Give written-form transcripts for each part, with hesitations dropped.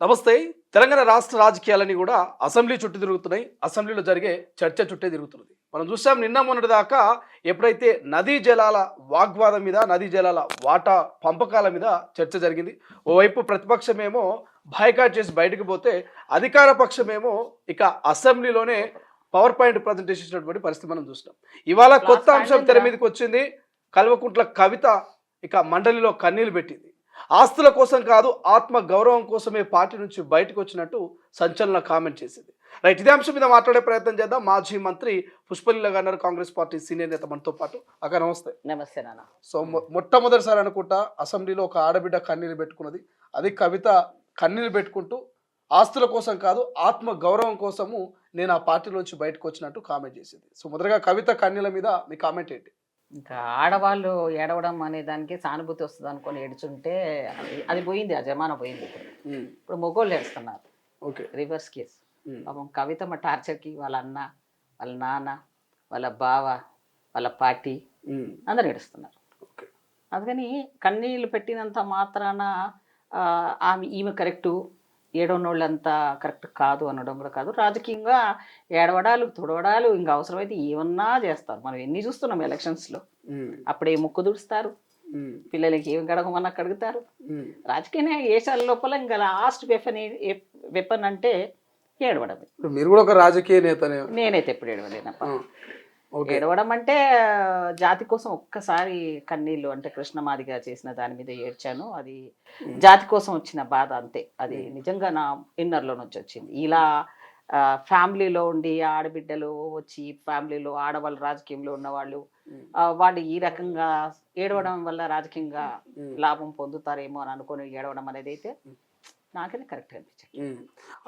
నమస్తే. తెలంగాణ రాష్ట్ర రాజకీయాలన్నీ కూడా అసెంబ్లీ చుట్టూ తిరుగుతున్నాయి. అసెంబ్లీలో జరిగే చర్చ చుట్టే తిరుగుతున్నది. మనం చూసాం నిన్న మొన్నటి దాకా ఎప్పుడైతే నదీ జలాల వాగ్వాదం మీద, నదీ జలాల వాటా పంపకాల మీద చర్చ జరిగింది. ఓవైపు ప్రతిపక్షమేమో బాయ్కాట్ చేసి బయటకు పోతే, అధికార పక్షమేమో ఇక అసెంబ్లీలోనే పవర్ పాయింట్ ప్రజెంటేషన్ ఇచ్చినటువంటి పరిస్థితి మనం చూస్తాం. ఇవాళ కొత్త అంశం తెర మీదకి వచ్చింది. కల్వకుంట్ల కవిత ఇక మండలిలో కన్నీళ్లు పెట్టింది. ఆస్తుల కోసం కాదు, ఆత్మ గౌరవం కోసమే పార్టీ నుంచి బయటకు వచ్చినట్టు సంచలన కామెంట్ చేసింది. రైట్, ఇదే అంశం మీద మాట్లాడే ప్రయత్నం చేద్దాం. మాజీ మంత్రి పుష్పలీల గారు, కాంగ్రెస్ పార్టీ సీనియర్ నేత మనతో పాటు. అక్క నమస్తే. నమస్తే నాన్న. సో మొట్టమొదటిసారి అనుకుంటా అసెంబ్లీలో ఒక ఆడబిడ్డ కన్నీళ్ళు పెట్టుకున్నది. అది కవిత కన్నీళ్ళు పెట్టుకుంటూ ఆస్తుల కోసం కాదు, ఆత్మ గౌరవం కోసము నేను ఆ పార్టీలోంచి బయటకు వచ్చినట్టు కామెంట్ చేసింది. సో మొదటగా కవిత కన్నీళ్ళ మీద మీ కామెంట్ ఏంటి? ఇంకా ఆడవాళ్ళు ఏడవడం అనే దానికి సానుభూతి వస్తుంది అనుకొని ఏడుచుంటే అది పోయింది, ఆ జమానా పోయింది. ఇప్పుడు మొగోళ్ళు ఏడుస్తున్నారు. Okay, reverse case. పాపం కవితమ్మ టార్చర్కి వాళ్ళ అన్న, వాళ్ళ నాన్న, వాళ్ళ బావ, వాళ్ళ పార్టీ అందరు ఏడుస్తున్నారు. అందుకని కన్నీళ్ళు పెట్టినంత మాత్రాన ఈమె కరెక్టు, ఏడవనోళ్ళంతా కరెక్ట్ కాదు అనడం కూడా కాదు. రాజకీయంగా ఏడవడాలు, తుడవడాలు, ఇంకా అవసరమైతే ఏమన్నా చేస్తారు. మనం ఎన్ని చూస్తున్నాం ఎలక్షన్స్లో. అప్పుడే ముక్కు దుడుస్తారు, పిల్లలకి ఏం కడగమన్నా కడుగుతారు. రాజకీయ ఏషాల లోపల ఇంకా లాస్ట్ వెపన్ అంటే ఏడవడమే. మీరు కూడా ఒక రాజకీయ నేతనే. నేనైతే ఎప్పుడు ఏడవలేనప్ప. ఏడవడం అంటే జాతి కోసం ఒక్కసారి కన్నీళ్ళు, అంటే కృష్ణమాదిగా చేసిన దాని మీద ఏడ్చాను. అది జాతి కోసం వచ్చిన బాధ అంతే. అది నిజంగా నా ఇన్నర్లో నుంచి వచ్చింది. ఇలా ఫ్యామిలీలో ఉండి ఆడబిడ్డలు వచ్చి, ఫ్యామిలీలో ఆడవాళ్ళు రాజకీయంలో ఉన్నవాళ్ళు వాళ్ళు ఈ రకంగా ఏడవడం వల్ల రాజకీయంగా లాభం పొందుతారేమో అని అనుకుని ఏడవడం అనేది అయితే నాకైతే కరెక్ట్ అనిపించింది.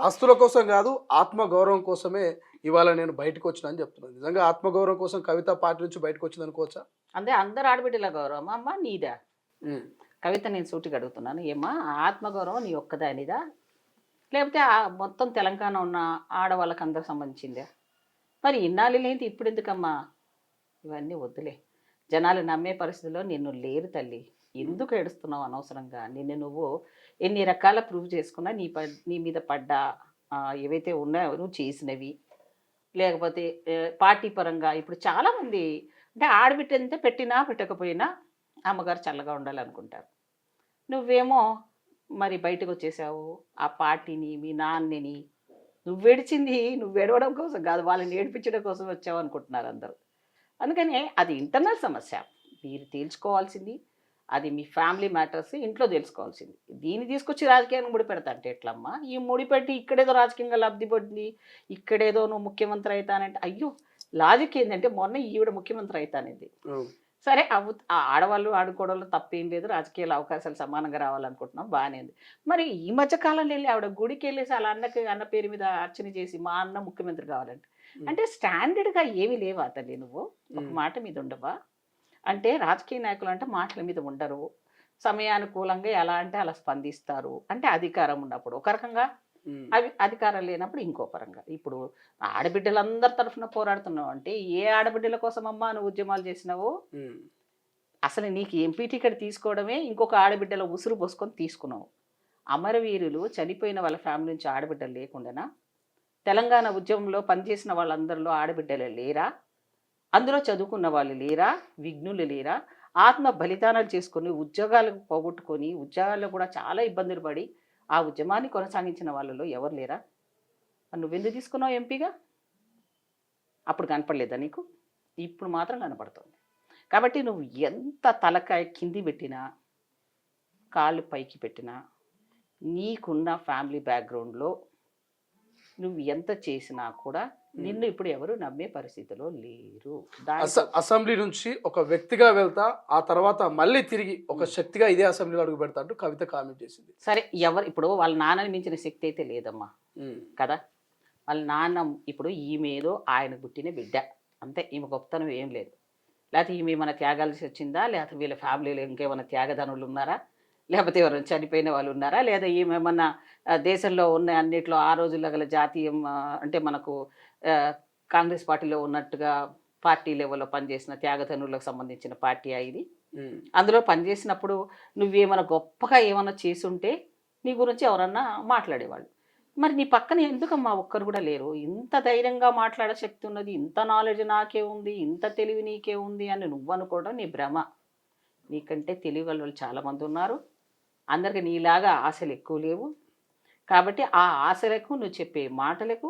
ఆస్తుల కోసం కాదు, ఆత్మ గౌరవం కోసమే ఇవాళ నేను బయటకు వచ్చిన అని చెప్తున్నాను. నిజంగా ఆత్మగౌరవం కోసం కవిత పార్టీ నుంచి బయటకు వచ్చింది అనుకోవచ్చా? అంటే అందరు ఆడబిడ్డల గౌరవం అమ్మ నీదా? కవిత నేను సూటిగా అడుగుతున్నాను, ఏమ్మా ఆత్మగౌరవం నీ ఒక్కదానిదా, లేకపోతే మొత్తం తెలంగాణ ఉన్న ఆడవాళ్ళకి అందరికి సంబంధించిందే? మరి ఇన్నాళ్ళు లేని ఇప్పుడు ఎందుకమ్మా? ఇవన్నీ వద్దులే. జనాలు నమ్మే పరిస్థితిలో నిన్ను లేరు తల్లి. ఎందుకు ఏడుస్తున్నావు అనవసరంగా? నిన్ను నువ్వు ఎన్ని రకాల ప్రూవ్ చేసుకున్నా నీ మీద పడ్డ ఏవైతే ఉన్నాయో నువ్వు చేసినవి, లేకపోతే పార్టీ పరంగా ఇప్పుడు చాలామంది అంటే ఆడబిడ్డ ఎంత పెట్టినా పెట్టకపోయినా అమ్మగారు చల్లగా ఉండాలనుకుంటారు. నువ్వేమో మరి బయటకు వచ్చేసావు. ఆ పార్టీని, మీ నాన్నని నువ్వు ఏడవడం కోసం కాదు, వాళ్ళని ఏడిపించడం కోసం వచ్చావు అనుకుంటున్నారు అందరూ. అందుకని అది ఇంటర్నల్ సమస్య, మీరు తేల్చుకోవాల్సింది. అది మీ ఫ్యామిలీ మ్యాటర్స్ ఇంట్లో తెలుసుకోవాల్సింది. దీన్ని తీసుకొచ్చి రాజకీయాన్ని ముడిపెడతా అంటే ఎట్లమ్మా? ఈ ముడిపెట్టి ఇక్కడేదో రాజకీయంగా లబ్ధి పడింది, ఇక్కడేదో నువ్వు ముఖ్యమంత్రి అవుతానంటే, అయ్యో లాజిక్ ఏంటంటే మొన్న ఈవిడ ముఖ్యమంత్రి అవుతానేది. సరే ఆడవాళ్ళు ఆడుకోవడంలో తప్పేం లేదు, రాజకీయాల అవకాశాలు సమానంగా రావాలనుకుంటున్నాం, బాగానే ఉంది. మరి ఈ మధ్య కాలంలో వెళ్ళి ఆవిడ గుడికి వెళ్ళేసి వాళ్ళ అన్న పేరు మీద అర్చన చేసి మా అన్న ముఖ్యమంత్రి కావాలంటే, అంటే స్టాండర్డ్గా ఏమీ లేవా తల్లి? నువ్వు ఒక మాట మీద ఉండవా? అంటే రాజకీయ నాయకులు అంటే మాటల మీద ఉండరు, సమయానుకూలంగా ఎలా అంటే అలా స్పందిస్తారు. అంటే అధికారం ఉన్నప్పుడు ఒక రకంగా, అధికారం లేనప్పుడు ఇంకో పరంగా. ఇప్పుడు ఆడబిడ్డలందరి తరఫున పోరాడుతున్నావు అంటే ఏ ఆడబిడ్డల కోసం అమ్మా నువ్వు ఉద్యమాలు చేసినావు? అసలు నీకు ఎంపీ టికెట్ తీసుకోవడమే ఇంకొక ఆడబిడ్డల ఉసురు పోసుకొని తీసుకున్నావు. అమరవీరులు చనిపోయిన వాళ్ళ ఫ్యామిలీ నుంచి ఆడబిడ్డలు లేకుండానా? తెలంగాణ ఉద్యమంలో పనిచేసిన వాళ్ళందరిలో ఆడబిడ్డలే లేరా? అందులో చదువుకున్న వాళ్ళు లేరా? విఘ్నులు లేరా? ఆత్మ బలిదానాలు చేసుకొని ఉద్యోగాలకు పోగొట్టుకొని ఉద్యోగాల్లో కూడా చాలా ఇబ్బందులు పడి ఆ ఉద్యమాన్ని కొనసాగించిన వాళ్ళలో ఎవరు లేరా? నువ్వెందుకు తీసుకున్నావు ఎంపీగా? అప్పుడు కనపడలేదా నీకు? ఇప్పుడు మాత్రం కనపడుతుంది. కాబట్టి నువ్వు ఎంత తలకాయ కింది పెట్టినా, కాళ్ళు పైకి పెట్టినా, నీకున్న ఫ్యామిలీ బ్యాక్గ్రౌండ్లో నువ్వు ఎంత చేసినా కూడా నిన్ను ఇప్పుడు ఎవరు నమ్మే పరిస్థితిలో లేరు. అసెంబ్లీ నుంచి ఒక వ్యక్తిగా వెళ్తా, ఆ తర్వాత మళ్ళీ తిరిగి ఒక శక్తిగా ఇదే అసెంబ్లీలో అడుగు పెడతా అంటూ కవిత కామెంట్ చేసింది. సరే, ఇప్పుడు వాళ్ళ నాన్నని మించిన శక్తి అయితే లేదమ్మా కదా. వాళ్ళ నాన్న ఇప్పుడు ఈమె ఏదో ఆయన పుట్టిన బిడ్డ అంతే, ఈమె గొప్పతనం ఏం లేదు. లేకపోతే ఈమె ఏమైనా త్యాగాలు వచ్చిందా, లేకపోతే వీళ్ళ ఫ్యామిలీలో ఇంకేమైనా త్యాగధనులు ఉన్నారా, లేకపోతే ఎవరైనా చనిపోయిన వాళ్ళు ఉన్నారా, లేదా ఏమేమన్నా దేశంలో ఉన్న అన్నిట్లో ఆ రోజుల్లో గల జాతీయం అంటే మనకు కాంగ్రెస్ పార్టీలో ఉన్నట్టుగా పార్టీ లెవెల్లో పనిచేసిన త్యాగధనులకు సంబంధించిన పార్టీ ఇది. అందులో పనిచేసినప్పుడు నువ్వేమైనా గొప్పగా ఏమైనా చేసుంటే నీ గురించి ఎవరన్నా మాట్లాడేవాళ్ళు. మరి నీ పక్కన ఎందుకమ్మా ఒక్కరు కూడా లేరు? ఇంత ధైర్యంగా మాట్లాడే శక్తి ఉన్నది, ఇంత నాలెడ్జ్ నాకే ఉంది, ఇంత తెలివి నీకే ఉంది అని నువ్వు అనుకోవడం నీ భ్రమ. నీకంటే తెలివిగల వాళ్ళు చాలామంది ఉన్నారు. అందరికి నీలాగా ఆశలు ఎక్కువ లేవు. కాబట్టి ఆ ఆశలకు, నువ్వు చెప్పే మాటలకు,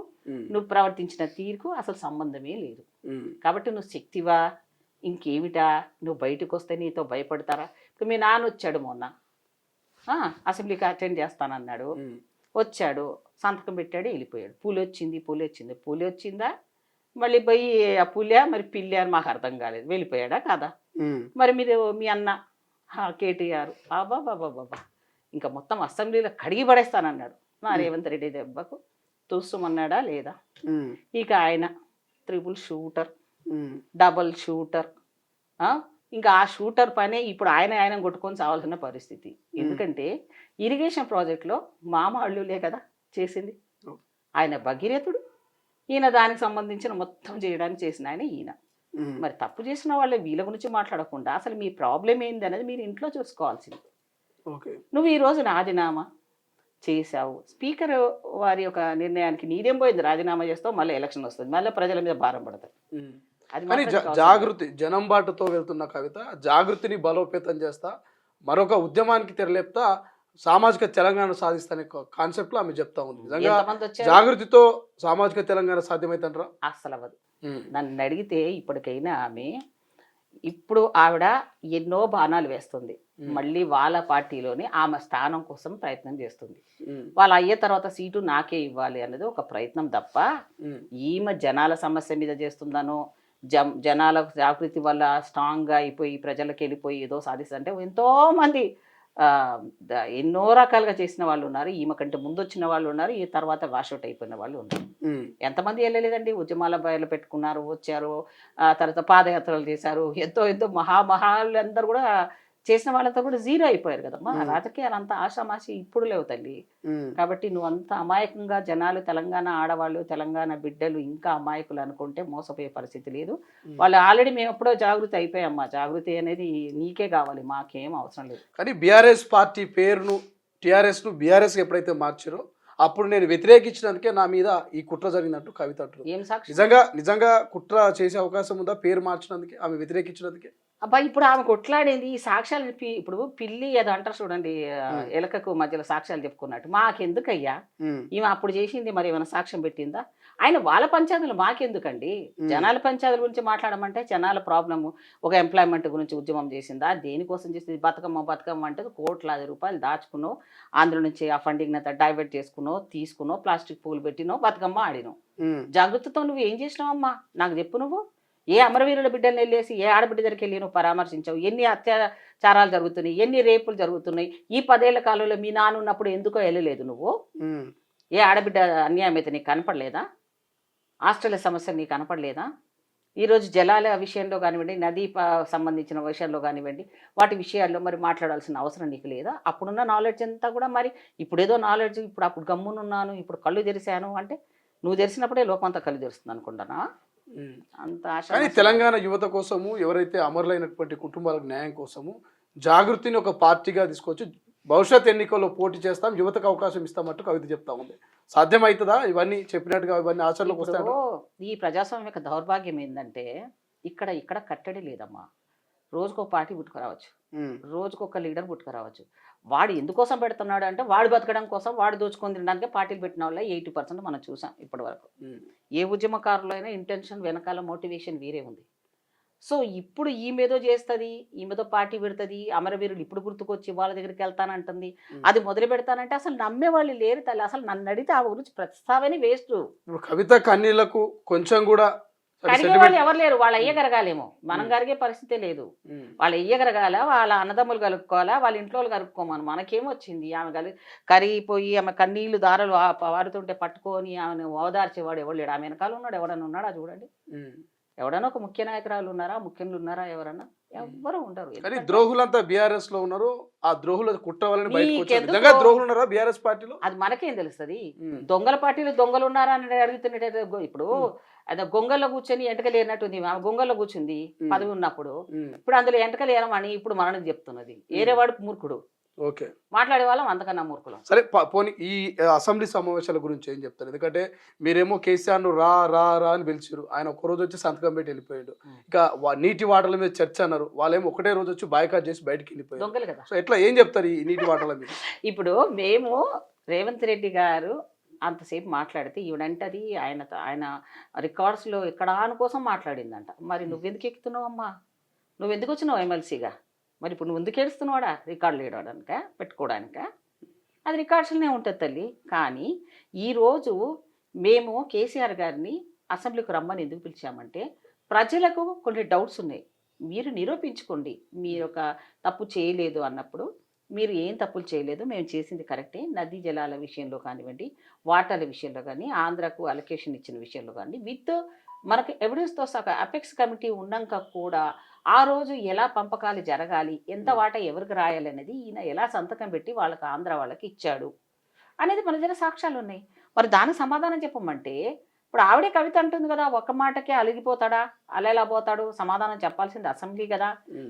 నువ్వు ప్రవర్తించిన తీరుకు అసలు సంబంధమే లేదు. కాబట్టి నువ్వు శక్తివా ఇంకేమిటా? నువ్వు బయటకు వస్తే నీతో భయపడతారా? ఇప్పుడు మీ నాన్న వచ్చాడు మొన్న, అసెంబ్లీకి అటెండ్ చేస్తానన్నాడు, వచ్చాడు, సంతకం పెట్టాడు, వెళ్ళిపోయాడు. పూలి వచ్చిందా? మళ్ళీ పోయి ఆ పులియా మరి పిల్లి అని మాకు అర్థం కాలేదు, వెళ్ళిపోయాడా కాదా? మరి మీరు మీ అన్న కేటీఆర్ బాబా ఇంకా మొత్తం అసెంబ్లీలో కడిగి పడేస్తానన్నాడు. నా రేవంత్ రెడ్డి దెబ్బకు చూస్తామన్నాడా లేదా? ఇక ఆయన ట్రిపుల్ షూటర్, డబల్ షూటర్, ఇంకా ఆ షూటర్ పనే ఇప్పుడు ఆయన కొట్టుకొని చావాల్సిన పరిస్థితి. ఎందుకంటే ఇరిగేషన్ ప్రాజెక్టులో మామ అల్లులే కదా చేసింది. ఆయన భగీరథుడు, ఈయన దానికి సంబంధించిన మొత్తం చేయడానికి చేసిన ఆయన ఈయన. మరి తప్పు చేసిన వాళ్ళే వీళ్ళ గురించి మాట్లాడకుండా అసలు మీ ప్రాబ్లం ఏంది అనేది మీరు ఇంట్లో చూసుకోవాల్సింది. నువ్వు ఈరోజు రాజీనామా చేశావు, స్పీకర్ వారి యొక్క నిర్ణయానికి నీదేం పోయింది? రాజీనామా చేస్తావు, మళ్ళీ ఎలక్షన్ వస్తుంది, మళ్ళీ ప్రజల మీద భారం పడతారు. కానీ జాగృతి జనం బాటతో వెళ్తున్న కవిత జాగృతిని బలోపేతం చేస్తా, మరొక ఉద్యమానికి తెరలేపుతా, సామాజిక తెలంగాణ సాధిస్తానే కాన్సెప్ట్ లో ఆమె చెప్తా ఉంది. నిజంగా జాగృతితో సామాజిక తెలంగాణ సాధ్యమైతుంటారా? అస్సలు అవ్వదు. నన్ను అడిగితే ఇప్పటికైనా ఇప్పుడు ఆవిడ ఎన్నో బాణాలు వేస్తుంది. మళ్ళీ వాళ్ళ పార్టీలోని ఆమె స్థానం కోసం ప్రయత్నం చేస్తుంది. వాళ్ళు అయ్యే తర్వాత సీటు నాకే ఇవ్వాలి అనేది ఒక ప్రయత్నం తప్ప, ఈమె జనాల సమస్య మీద చేస్తుందనో, జనాల జాగృతి వల్ల స్ట్రాంగ్గా అయిపోయి ప్రజలకు వెళ్ళిపోయి ఏదో సాధిస్తుందంటే, ఎంతోమంది ఎన్నో రకాలుగా చేసిన వాళ్ళు ఉన్నారు. ఈమె కంటే ముందు వచ్చిన వాళ్ళు ఉన్నారు, ఈ తర్వాత వాషౌట్ అయిపోయిన వాళ్ళు ఉన్నారు. ఎంతమంది వెళ్ళలేదండి? ఉద్యమాల బయలు పెట్టుకున్నారు, వచ్చారు, తర్వాత పాదయాత్రలు చేశారు. ఎంతో మహాలు కూడా చేసిన వాళ్ళంతా కూడా జీరో అయిపోయారు కదమ్మా. రాజకీయాలు అంతా ఆషామాషి ఇప్పుడు లేవు తల్లి. కాబట్టి నువ్వు అంత అమాయకంగా జనాలు, తెలంగాణ ఆడవాళ్ళు, తెలంగాణ బిడ్డలు ఇంకా అమాయకులు అనుకుంటే మోసపోయే పరిస్థితి లేదు. వాళ్ళు ఆల్రెడీ మేము ఎప్పుడో జాగృతి అయిపోయామ్మా. జాగృతి అనేది నీకే కావాలి, మాకేం అవసరం లేదు. కానీ బీఆర్ఎస్ పార్టీ పేరును టీఆర్ఎస్ను బీఆర్ఎస్ ఎప్పుడైతే మార్చారో అప్పుడు నేను వ్యతిరేకించడానికే నా మీద ఈ కుట్ర జరిగినట్టు కవిత అంటారు. ఏం సాక్షి? నిజంగా కుట్ర చేసే అవకాశం ఉందా పేరు మార్చినందుకే, ఆమె వ్యతిరేకించినందుకే? అబ్బా ఇప్పుడు ఆమె కొట్లాడేది ఈ సాక్ష్యాలు. ఇప్పుడు పిల్లి ఏదో అంటారు చూడండి, ఎలకకు మధ్యలో సాక్ష్యాలు చెప్పుకున్నట్టు. మాకెందుకయ్యా? ఈమె అప్పుడు చేసింది మరి ఏమైనా సాక్ష్యం పెట్టిందా? ఆయన వాళ్ళ పంచాయతీలు మాకెందుకండి? జనాల పంచాయతీల గురించి మాట్లాడమంటే జనాల ప్రాబ్లము, ఒక ఎంప్లాయ్మెంట్ గురించి ఉద్యమం చేసిందా? దేనికోసం చేసింది? బతుకమ్మ అంటే కోట్లాది రూపాయలు దాచుకున్నావు, ఆంధ్ర నుంచి ఆ ఫండింగ్ అంతా డైవర్ట్ చేసుకున్నావు, తీసుకున్నావు, ప్లాస్టిక్ పూలు పెట్టినావు, బతుకమ్మ ఆడినావు. జాగృతితో నువ్వు ఏం చేసినావమ్మా నాకు చెప్పు. నువ్వు ఏ అమరవీరుల బిడ్డలను వెళ్ళేసి ఏ ఆడబిడ్డ దగ్గరికి వెళ్ళి నువ్వు పరామర్శించావు? ఎన్ని అత్యాచారాలు జరుగుతున్నాయి, ఎన్ని రేపులు జరుగుతున్నాయి? ఈ 10 ఏళ్ల కాలంలో మీ నాన్న ఉన్నప్పుడు ఎందుకో వెళ్ళలేదు నువ్వు? ఏ ఆడబిడ్డ అన్యాయం అయితే నీకు కనపడలేదా? ఆస్ట్రేలియా సమస్య నీకు కనపడలేదా? ఈరోజు జలాల విషయంలో కానివ్వండి, నదీ సంబంధించిన విషయంలో కానివ్వండి, వాటి విషయాల్లో మరి మాట్లాడాల్సిన అవసరం నీకు లేదా? అప్పుడున్న నాలెడ్జ్ అంతా కూడా మరి ఇప్పుడేదో నాలెడ్జ్, అప్పుడు గమ్మునున్నాను, ఇప్పుడు కళ్ళు తెరిశాను అంటే, నువ్వు తెరిచినప్పుడే లోకమంతా కళ్ళు తెరుస్తుంది అనుకుంటానా? అంత ఆశ. కానీ తెలంగాణ యువత కోసము, ఎవరైతే అమరులైనటువంటి కుటుంబాలకు న్యాయం కోసము జాగృతిని ఒక పార్టీగా తీసుకొచ్చి భవిష్యత్ ఎన్నికల్లో పోటీ చేస్తాం, యువతకు అవకాశం ఇస్తామంటూ కవిత చెప్తా ఉంది. సాధ్యమవుతుందా ఇవన్నీ చెప్పినట్టుగా ఇవన్నీ ఆచరణలోకి వస్తాయి? ఈ ప్రజాస్వామ్య యొక్క దౌర్భాగ్యం ఏంటంటే ఇక్కడ కట్టడి లేదమ్మా. రోజుకో పార్టీ పుట్టుకురావచ్చు, రోజుకొక లీడర్ పుట్టుకురావచ్చు. వాడు ఎందుకోసం పెడుతున్నాడు అంటే వాడు బతకడం కోసం, వాడు దోచుకొని తినడానికి పార్టీలు పెట్టిన వాళ్ళ 80% మనం చూసాం ఇప్పటి వరకు. ఏ ఉద్యమకారులు అయినా ఇంటెన్షన్ వెనకాల మోటివేషన్ వేరే ఉంది. సో ఇప్పుడు ఈమెదో చేస్తుంది, ఈమెదో పార్టీ పెడుతుంది, అమరవీరులు ఇప్పుడు గుర్తుకొచ్చి వాళ్ళ దగ్గరికి వెళ్తానంటుంది, అది మొదలు పెడతానంటే అసలు నమ్మే వాళ్ళు లేరు తల్లి. అసలు నన్ను అడిగితే ఆ గురించి ప్రస్తావనే వేస్ట్. కవిత కన్నీళ్లకు కొంచెం కూడా కరిగే వాళ్ళు ఎవరు లేరు. వాళ్ళ అయ్య కరగాలేమో, మనం కరిగే పరిస్థితే లేదు. వాళ్ళ అయ్య కరగాల, వాళ్ళ అన్నదమ్ములు కలుపుకోవాలా, వాళ్ళ ఇంట్లో కలుపుకోమని మనకేమొచ్చింది? ఆమె కరిగిపోయి ఆమె కన్నీళ్లు దారాలు వారుతుంటే పట్టుకొని ఆమెను ఓదార్చేవాడు ఎవడు లేడు. ఆమె వెనకాల ఉన్నాడు, ఎవడన్నా ఉన్నాడా చూడండి? ఎవడన్నా ఒక ముఖ్య నాయకురాలు ఉన్నారా, ముఖ్యులు ఉన్నారా? ఎవరన్నా? ఎవ్వరు ఉండరు. కానీ ద్రోహులంతా బీఆర్ఎస్ లో ఉన్నారు. ఆ ద్రోహులు కుట్రవాలని ద్రోహులు ఉన్నారా బీఆర్ఎస్ పార్టీలో? అది మనకేం తెలుస్తుంది? దొంగల పార్టీలో దొంగలు ఉన్నారా అని అడుగుతున్నట్టు. ఇప్పుడు అదే గొంగల్లో కూర్చొని ఎంటకలు ఏరినట్టుంది. ఆమె గొంగల్లో కూర్చుంది పదవి ఉన్నప్పుడు. ఇప్పుడు అందులో ఎంటకలు ఏరమని ఇప్పుడు మనకు చెప్తున్నది. ఏరేవాడు మూర్ఖుడు. ఓకే. మాట్లాడే వాళ్ళం అంతకన్నా మూర్ఖులం. సరే పోనీ ఈ అసెంబ్లీ సమావేశాల గురించి ఏం చెప్తారు? ఎందుకంటే మీరేమో కేసీఆర్‌ను రా రా రా అని పిలిచిర్రు. ఆయన ఒక్కరోజు వచ్చి సంతకం పెట్టి వెళ్ళిపోయాడు. ఇక నీటి వాటల మీద చర్చ అన్నారు. వాళ్ళేమో ఒకటే రోజు వచ్చి బాయ్కాట్ చేసి బయటికి వెళ్ళిపోయారు. దొంగలు కదా. సో ఎట్లా ఏం చెప్తారు ఈ నీటి వాటల మీద? ఇప్పుడు మేము రేవంత్ రెడ్డి గారు అంతసేపు మాట్లాడితే ఈవిడంటది ఆయన రికార్డ్స్లో ఎక్కడాని కోసం మాట్లాడిందంట. మరి నువ్వెందుకు ఎక్కుతున్నావు అమ్మా, నువ్వెందుకు వచ్చినావు ఎమ్మెల్సీగా? మరి ఇప్పుడు నువ్వు ఎందుకు ఏడుస్తున్నావాడా? రికార్డులు వేయడానిక పెట్టుకోవడానిక? అది రికార్డ్స్లోనే ఉంటుంది తల్లి. కానీ ఈరోజు మేము కేసీఆర్ గారిని అసెంబ్లీకి రమ్మని ఎందుకు పిలిచామంటే ప్రజలకు కొన్ని డౌట్స్ ఉన్నాయి. మీరు నిరూపించుకోండి, మీరు ఒక తప్పు చేయలేదు అన్నప్పుడు. మీరు ఏం తప్పులు చేయలేదు, మేము చేసింది కరెక్టే. నదీ జలాల విషయంలో కానివ్వండి, వాటర్ల విషయంలో కానీ, ఆంధ్రాకు అలొకేషన్ ఇచ్చిన విషయంలో కానీ విత్ మనకు ఎవిడెన్స్తో సహా అపెక్స్ కమిటీ ఉన్నాక కూడా ఆ రోజు ఎలా పంపకాలు జరగాలి, ఎంత వాటా ఎవరికి రాయాలి అనేది ఈయన ఎలా సంతకం పెట్టి వాళ్ళకి ఆంధ్ర వాళ్ళకి ఇచ్చాడు అనేది మన దగ్గర సాక్ష్యాలు ఉన్నాయి. మరి దానికి సమాధానం చెప్పమంటే ఇప్పుడు ఆవిడే కవిత అంటుంది కదా, ఒక్క మాటకే అలిగిపోతాడా, అలా ఎలా పోతాడు? సమాధానం చెప్పాల్సింది అసెంబ్లీ కదా,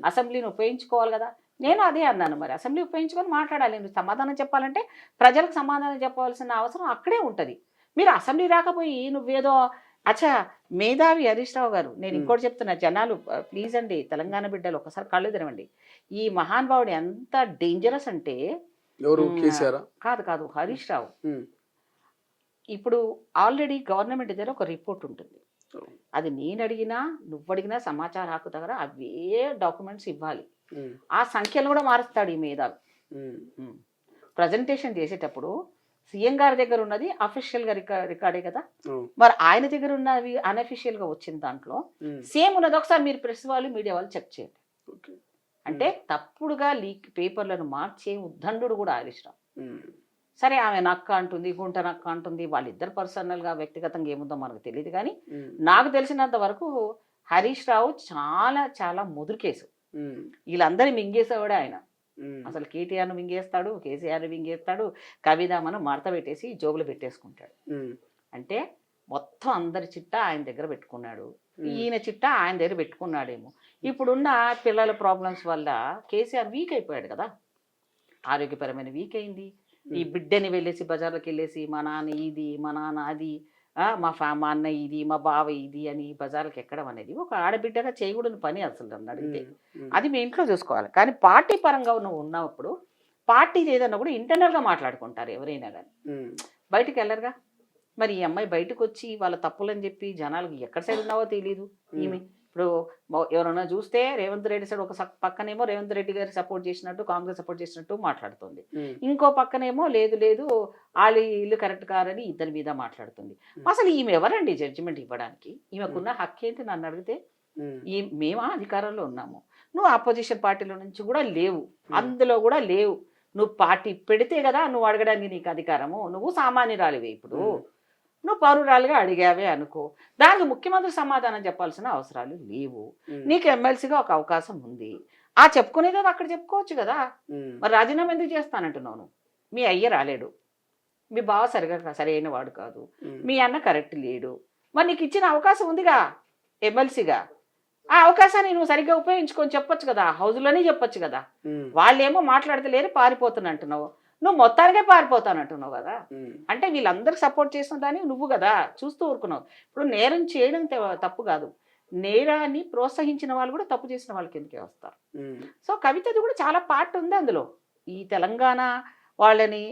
అసెంబ్లీని ఉపయోగించుకోవాలి కదా. నేను అదే అన్నాను, మరి అసెంబ్లీ ఉపయోగించుకొని మాట్లాడాలి. నువ్వు సమాధానం చెప్పాలంటే ప్రజలకు సమాధానం చెప్పవలసిన అవసరం అక్కడే ఉంటుంది. మీరు అసెంబ్లీ రాకపోయి నువ్వేదో అచ్చా మేధావి హరీష్ రావు గారు, నేను ఇంకోటి చెప్తున్నా, జనాలు ప్లీజ్ అండి, తెలంగాణ బిడ్డలు ఒకసారి కళ్ళు తెరవండి. ఈ మహానుభావుడు ఎంత డేంజరస్ అంటే, కాదు హరీష్ రావు. ఇప్పుడు ఆల్రెడీ గవర్నమెంట్ దగ్గర ఒక రిపోర్ట్ ఉంటుంది. అది నేను అడిగినా నువ్వు అడిగినా సమాచార హక్కు దగ్గర అవే డాక్యుమెంట్స్ ఇవ్వాలి. ఆ సంఖ్యలు కూడా మారుస్తాడు ఈ మేధావి. ప్రజెంటేషన్ చేసేటప్పుడు సీఎం గారి దగ్గర ఉన్నది అఫీషియల్గా రికార్డే కదా, మరి ఆయన దగ్గర ఉన్నవి అన్అఫీషియల్గా వచ్చిన దాంట్లో సేమ్ ఉన్నది. ఒకసారి మీరు ప్రెస్ వాళ్ళు మీడియా వాళ్ళు చెక్ చేయండి. అంటే తప్పుడుగా లీక్ పేపర్లను మార్చే ఉద్దండు కూడా హరీష్ రావు. సరే ఆమె నక్క అంటుంది, గుంట నక్క అంటుంది, వాళ్ళిద్దరు పర్సనల్గా వ్యక్తిగతంగా ఏముందో మనకు తెలియదు. కానీ నాకు తెలిసినంత వరకు హరీష్ రావు చాలా చాలా ముదురు కేసు. వీళ్ళందరూ మింగేసేవాడే ఆయన. అసలు కేటీఆర్ను మింగేస్తాడు, కేసీఆర్ని మింగేస్తాడు, కవిదామను మడత పెట్టేసి జోబులు పెట్టేసుకుంటాడు. అంటే మొత్తం అందరి చిట్టా ఆయన దగ్గర పెట్టుకున్నాడు, ఈయన చిట్టా ఆయన దగ్గర పెట్టుకున్నాడేమో. ఇప్పుడున్న పిల్లల ప్రాబ్లమ్స్ వల్ల కేసీఆర్ వీక్ అయిపోయాడు కదా, ఆరోగ్యపరమైన వీక్ అయింది. ఈ బిడ్డని వెళ్ళేసి బజార్లోకి వెళ్ళేసి మా నాన్న ఇది, మా నాన్న అది, మా అన్న ఇది, మా బావ ఇది అని బజార్లకు ఎక్కడం అనేది ఒక ఆడబిడ్డగా చేయకూడని పని అసలు నన్ను అడిగితే. అది మీ ఇంట్లో చూసుకోవాలి. కానీ పార్టీ పరంగా నువ్వు ఉన్నప్పుడు పార్టీ ఏదన్నా కూడా ఇంటర్నల్గా మాట్లాడుకుంటారు ఎవరైనా కానీ, బయటికి వెళ్ళరుగా. మరి ఈ అమ్మాయి బయటకు వచ్చి వాళ్ళ తప్పులని చెప్పి జనాలకు ఎక్కడ సైడ్ ఉన్నావో తెలియదు. ఈమె ఇప్పుడు ఎవరన్నా చూస్తే రేవంత్ రెడ్డి సైడ్ ఒక పక్కనేమో రేవంత్ రెడ్డి గారి సపోర్ట్ చేసినట్టు, కాంగ్రెస్ సపోర్ట్ చేసినట్టు మాట్లాడుతుంది, ఇంకో పక్కనేమో లేదు లేదు వాళ్ళు ఇల్లు కరెక్ట్ కారని ఇద్దరి మీద మాట్లాడుతుంది. అసలు ఈమె ఎవరండి జడ్జిమెంట్ ఇవ్వడానికి? ఈమెకున్న హక్కు ఏంటి నన్ను అడిగితే? మేమా అధికారంలో ఉన్నాము, నువ్వు అపోజిషన్ పార్టీలో నుంచి కూడా లేవు, అందులో కూడా లేవు. నువ్వు పార్టీ పెడితే కదా నువ్వు అడగడానికి నీకు అధికారము. నువ్వు సామాన్యురాలివే, ఇప్పుడు నువ్వు పౌరురాలుగా అడిగావే అనుకో, దానికి ముఖ్యమంత్రి సమాధానం చెప్పాల్సిన అవసరాలు లేవు. నీకు ఎమ్మెల్సీగా ఒక అవకాశం ఉంది, ఆ చెప్పుకునేది అక్కడ చెప్పుకోవచ్చు కదా. మరి రాజీనామా ఎందుకు చేస్తానంటున్నావు? మీ అయ్య రాలేడు, మీ బావ సరైన వాడు కాదు, మీ అన్న కరెక్ట్ లేడు, మరి నీకు ఇచ్చిన అవకాశం ఉందిగా ఎమ్మెల్సీగా, ఆ అవకాశాన్ని నువ్వు సరిగ్గా ఉపయోగించుకొని చెప్పొచ్చు కదా, హౌస్లోనే చెప్పొచ్చు కదా. వాళ్ళేమో మాట్లాడతలేరు, పారిపోతున్నంటున్నావు, నువ్వు మొత్తానికే పారిపోతానంటున్నావు కదా. అంటే వీళ్ళందరికి సపోర్ట్ చేసిన దాన్ని నువ్వు కదా చూస్తూ ఊరుకున్నావు. ఇప్పుడు నేరం చేయడం తప్పు కాదు, నేరాన్ని ప్రోత్సహించిన వాళ్ళు కూడా తప్పు చేసిన వాళ్ళకి ఎందుకే వస్తారు. సో కవితది కూడా చాలా పార్ట్ ఉంది అందులో. ఈ తెలంగాణ వాళ్ళని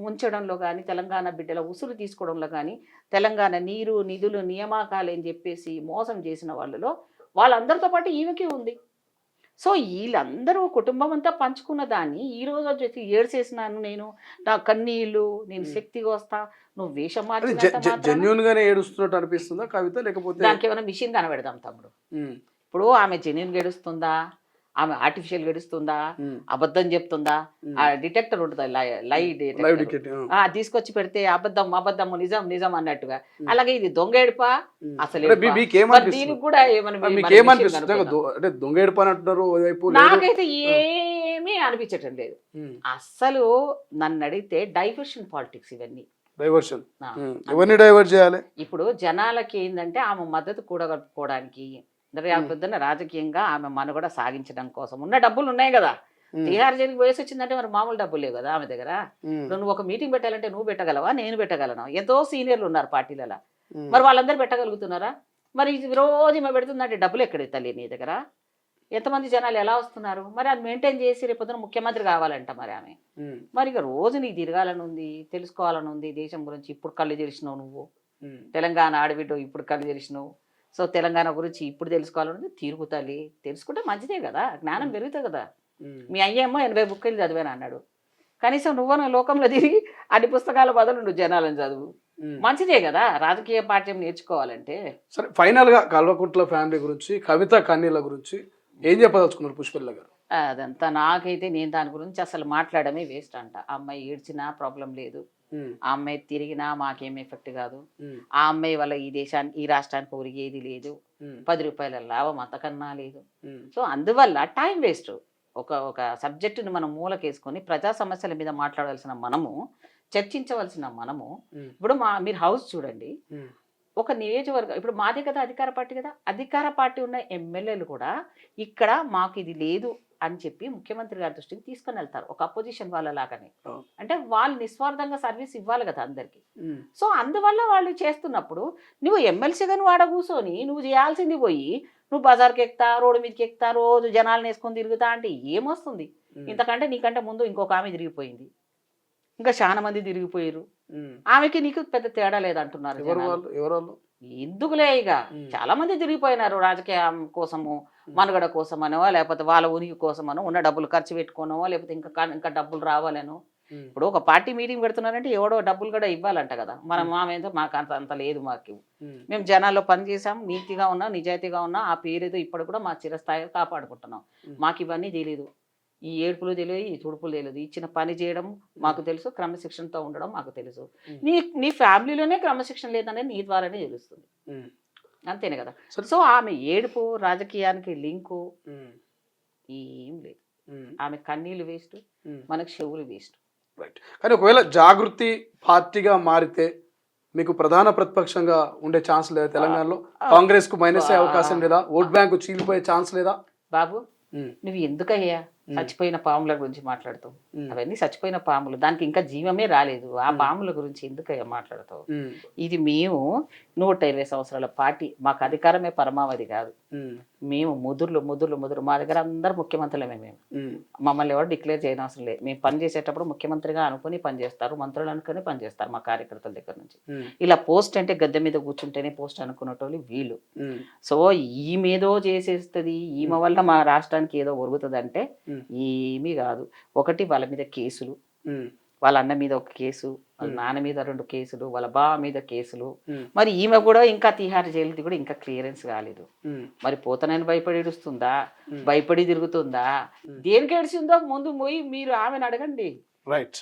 ముంచడంలో కానీ, తెలంగాణ బిడ్డల ఉసురు తీసుకోవడంలో కానీ, తెలంగాణ నీరు నిధులు నియామకాలు అని చెప్పేసి మోసం చేసిన వాళ్ళలో వాళ్ళందరితో పాటు ఈమెకి ఉంది. సో వీళ్ళందరూ కుటుంబం అంతా పంచుకున్న దాన్ని ఈ రోజు వచ్చేసి ఏడ్చేసినాను నేను, నా కన్నీళ్ళు, నేను శక్తిగా వస్తా, నువ్వు వేషం జెన్యూన్ గానే ఏడుస్తున్నట్టు అనిపిస్తుందా కవిత? లేకపోతే దానికి ఏమైనా మిషన్ కనబెడదాం తమ్ముడు. ఇప్పుడు ఆమె జెన్యూన్ గెడుస్తుందా, ఆమె ఆర్టిఫిషియల్ గెడుస్తుందా, అబద్ధం చెప్తుందా? ఆ డిటెక్టర్ ఉంటుంది, లైవ్ డిటెక్టర్, తీసుకొచ్చి పెడితే అబద్ధం అబద్ధము నిజం నిజం అన్నట్టుగా. అలాగే ఇది దొంగ ఏడుపా అసలు? దీనికి కూడా నాకైతే ఏమీ అనిపించటం లేదు అస్సలు. నన్ను అడిగితే డైవర్షన్ పాలిటిక్స్ ఇవన్నీ. ఇప్పుడు జనాలకి ఏంటంటే ఆమె మద్దతు కూడగట్టుకోవడానికి, పొద్దున్న రాజకీయంగా ఆమె మనుగడ సాగించడం కోసం ఉన్న డబ్బులు ఉన్నాయి కదా, తిహార్ జైలుకి పోయేసి వచ్చిందంటే మరి మామూలు డబ్బులు లేవు కదా ఆమె దగ్గర. నువ్వు ఒక మీటింగ్ పెట్టాలంటే నువ్వు పెట్టగలవా, నేను పెట్టగలను? ఎంతో సీనియర్లు ఉన్నారు పార్టీలలో, మరి వాళ్ళందరూ పెట్టగలుగుతున్నారా? మరి ఇది రోజు ఈమె పెడుతుందంటే డబ్బులు ఎక్కడ తల్లి నీ దగ్గర? ఎంతమంది జనాలు ఎలా వస్తున్నారు? మరి అది మెయింటైన్ చేసి రేపొద్దున ముఖ్యమంత్రి కావాలంట మరి ఆమె. మరి ఇక రోజు నీకు తిరగాలని ఉంది, తెలుసుకోవాలని ఉంది దేశం గురించి. ఇప్పుడు కళ్ళు తెరిచినావు నువ్వు, తెలంగాణ ఆడబిడ్డ ఇప్పుడు కళ్ళు తెరిచినావు. సో తెలంగాణ గురించి ఇప్పుడు తెలుసుకోవాలని తిరుగుతాలి. తెలుసుకుంటే మంచిదే కదా, జ్ఞానం పెరుగుతుంది కదా. మీ అయ్యేమో 80 బుక్కులు చదివాను అన్నాడు, కనీసం నువ్వు లోకంలో తిరిగి అన్ని పుస్తకాల బదులు నువ్వు జనాలను చదువు, మంచిదే కదా రాజకీయ పాఠ్యం నేర్చుకోవాలంటే. సరే, ఫైనల్ గా కల్వకుంట్ల ఫ్యామిలీ గురించి, కవిత కన్నీళ్ళ గురించి ఏం చెప్పదలుచుకున్నారు పుష్పలత గారు? అదంతా నాకైతే నేను దాని గురించి అసలు మాట్లాడమే వేస్ట్ అంట. ఆ అమ్మాయి ఏడ్చినా ప్రాబ్లం లేదు, ఆ అమ్మాయి తిరిగినా మాకేం ఎఫెక్ట్ కాదు. ఆ అమ్మాయి వల్ల ఈ దేశానికి ఈ రాష్ట్రానికి ఒరిగేది లేదు, 10 రూపాయల లాభం అంతకన్నా లేదు. సో అందువల్ల టైం వేస్ట్. ఒక సబ్జెక్టుని మనం మూలకేసుకొని ప్రజా సమస్యల మీద మాట్లాడాల్సిన మనము, చర్చించవలసిన మనము. ఇప్పుడు మీరు హౌస్ చూడండి, ఒక నియోజకవర్గం ఇప్పుడు మాదే కదా అధికార పార్టీ కదా, అధికార పార్టీ ఉన్న ఎమ్మెల్యేలు కూడా ఇక్కడ మాకు ఇది లేదు అని చెప్పి ముఖ్యమంత్రి గారి దృష్టికి తీసుకొని వెళ్తారు, ఒక అపోజిషన్ వాళ్ళ లాగానే. అంటే వాళ్ళు నిస్వార్థంగా సర్వీస్ ఇవ్వాలి కదా అందరికి. సో అందువల్ల వాళ్ళు చేస్తున్నప్పుడు నువ్వు ఎమ్మెల్సీగా నువ్వు ఆడ కూర్చొని నువ్వు చేయాల్సింది పోయి నువ్వు బజార్కి ఎక్కుతా, రోడ్డు మీదకి ఎక్కుతా, రోజు జనాలను వేసుకొని తిరుగుతా అంటే ఏమొస్తుంది? ఇంతకంటే నీకంటే ముందు ఇంకొక ఆమె తిరిగిపోయింది, ఇంకా చాలా మంది తిరిగిపోయారు. ఆమెకి నీకు పెద్ద తేడా లేదంటున్నారు. ఎందుకులే, ఇక చాలా మంది తిరిగిపోయినారు రాజకీయం కోసము, మనుగడ కోసమనో, లేకపోతే వాళ్ళ ఉనికి కోసమనో, ఉన్న డబ్బులు ఖర్చు పెట్టుకోనో, లేకపోతే ఇంకా డబ్బులు రావాలనో. ఇప్పుడు ఒక పార్టీ మీటింగ్ పెడుతున్నారంటే ఎవడో డబ్బులు కూడా ఇవ్వాలంట కదా. మామేదో మాకు అంత లేదు, మాకు మేము జనాల్లో పనిచేసాం, నీతిగా ఉన్నా నిజాయితీగా ఉన్నా, ఆ పేరేదో ఇప్పుడు కూడా మా చిరస్థాయిగా కాపాడుకుంటున్నాం. మాకు ఇవన్నీ తెలియదు, ఈ ఏడుపులు తెలియదు, ఈ తుడుపులు తెలియదు. ఇచ్చిన పని చేయడం మాకు తెలుసు, క్రమశిక్షణతో ఉండడం మాకు తెలుసు. నీ ఫ్యామిలీలోనే క్రమశిక్షణ లేదనేది నీ ద్వారానే తెలుస్తుంది, అంతేనే కదా. సో ఆమె ఏడుపు రాజకీయానికి లింకు ఏం లేదు. ఆమె కన్నీళ్ళు వేస్ట్, మనకు చెవులు వేస్ట్. రైట్. కానీ ఒకవేళ జాగృతి పార్టీగా మారితే మీకు ప్రధాన ప్రతిపక్షంగా ఉండే ఛాన్స్ లేదా? తెలంగాణలో కాంగ్రెస్ కు మైనస్ అయ్యే అవకాశం లేదా? ఓట్ బ్యాంకు చీలిపోయే ఛాన్స్ లేదా? బాబు నువ్వు ఎందుకయ్యా చచ్చిపోయిన పాముల గురించి మాట్లాడతావు? అవన్నీ చచ్చిపోయిన పాములు, దానికి ఇంకా జీవమే రాలేదు. ఆ పాముల గురించి ఎందుకయ్యా మాట్లాడతావు? ఇది మేము 120 సంవత్సరాల పార్టీ, మాకు అధికారమే పరమావధి కాదు. మేము ముదుర్లు మా దగ్గర అందరు ముఖ్యమంత్రులమే. మేము మమ్మల్ని ఎవరు డిక్లేర్ చేయని అవసరం లేదు. మేము పని చేసేటప్పుడు ముఖ్యమంత్రిగా అనుకుని పనిచేస్తారు, మంత్రులు అనుకుని పనిచేస్తారు మా కార్యకర్తల దగ్గర నుంచి. ఇలా పోస్ట్ అంటే గద్దె మీద కూర్చుంటేనే పోస్ట్ అనుకునేటోళ్ళు వీళ్ళు. సో ఈమెదో చేసేస్తుంది, ఈమె వల్ల మా రాష్ట్రానికి ఏదో ఒరుగుతుంది అంటే ఏమీ కాదు. ఒకటి వాళ్ళ మీద కేసులు, వాళ్ళ అన్న మీద ఒక కేసు, వాళ్ళ నాన్న మీద 2 కేసులు, వాళ్ళ బావ మీద కేసులు. మరి ఈమె కూడా ఇంకా తిహార్ జైలుది కూడా ఇంకా క్లియరెన్స్ కాలేదు. మరి పోతనని భయపడి ఏడుస్తుందా, భయపడి తిరుగుతుందా, దేనికి ఏడిచిందో ముందు పోయి మీరు ఆమెను అడగండి. రైట్.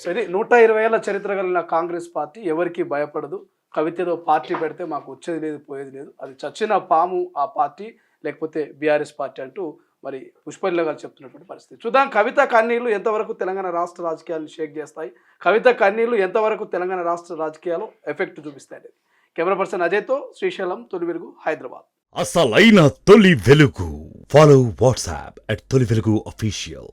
సరే, 120 ఏళ్ల చరిత్ర కలిగిన కాంగ్రెస్ పార్టీ ఎవరికి భయపడదు. కవితతో పార్టీ పెడితే మాకు వచ్చేది లేదు, పోయేది లేదు, అది చచ్చిన పాము ఆ పార్టీ, లేకపోతే బీఆర్ఎస్ పార్టీ అంటూ మరి పుష్పలత గారు చెప్తున్నటువంటి పరిస్థితి. చూద్దాం కవిత కన్నీళ్లు ఎంతవరకు తెలంగాణ రాష్ట్ర రాజకీయాలను షేక్ చేస్తాయి, కవిత కన్నీళ్లు ఎంతవరకు తెలంగాణ రాష్ట్ర రాజకీయాలు ఎఫెక్ట్ చూపిస్తాయి. కెమెరా పర్సన్ అజయ్తో శ్రీశైలం, తొలి వెలుగు, హైదరాబాద్. అసలైన తొలి వెలుగు. ఫాలో వాట్సాప్ @తొలి వెలుగు official.